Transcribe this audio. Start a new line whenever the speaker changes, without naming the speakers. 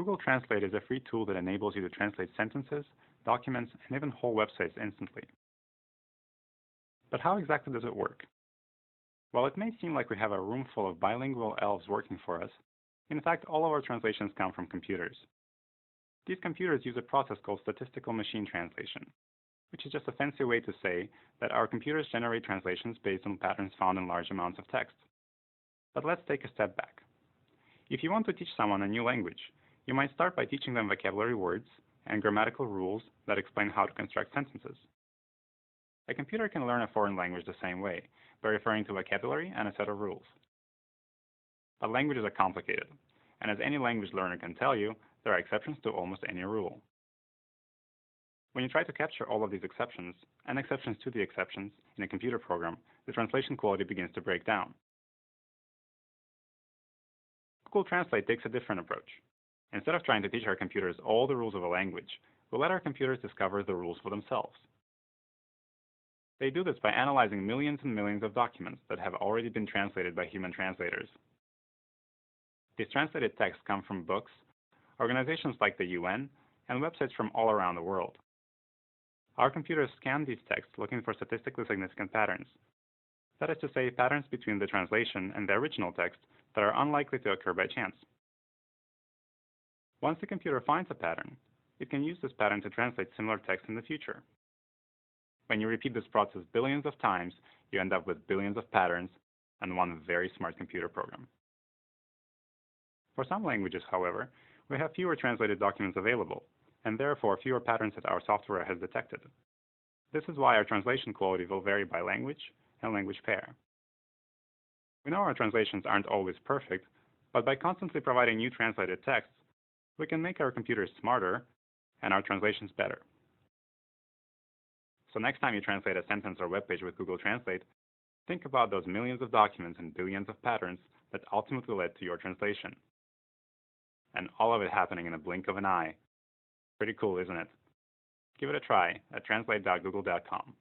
Google Translate is a free tool that enables you to translate sentences, documents, and even whole websites instantly. But how exactly does it work? While it may seem like we have a room full of bilingual elves working for us, in fact, all of our translations come from computers. These computers use a process called statistical machine translation, which is just a fancy way to say that our computers generate translations based on patterns found in large amounts of text. But let's take a step back. If you want to teach someone a new language, you might start by teaching them vocabulary words and grammatical rules that explain how to construct sentences. A computer can learn a foreign language the same way, by referring to vocabulary and a set of rules. But languages are complicated, and as any language learner can tell you, there are exceptions to almost any rule. When you try to capture all of these exceptions, and exceptions to the exceptions, in a computer program, the translation quality begins to break down. Google Translate takes a different approach. Instead of trying to teach our computers all the rules of a language, we let our computers discover the rules for themselves. They do this by analyzing millions and millions of documents that have already been translated by human translators. These translated texts come from books, organizations like the UN, and websites from all around the world. Our computers scan these texts looking for statistically significant patterns. That is to say, patterns between the translation and the original text that are unlikely to occur by chance. Once the computer finds a pattern, it can use this pattern to translate similar text in the future. When you repeat this process billions of times, you end up with billions of patterns and one very smart computer program. For some languages, however, we have fewer translated documents available, and therefore fewer patterns that our software has detected. This is why our translation quality will vary by language and language pair. We know our translations aren't always perfect, but by constantly providing new translated texts, we can make our computers smarter and our translations better. So next time you translate a sentence or web page with Google Translate, think about those millions of documents and billions of patterns that ultimately led to your translation. And all of it happening in a blink of an eye. Pretty cool, isn't it? Give it a try at translate.google.com.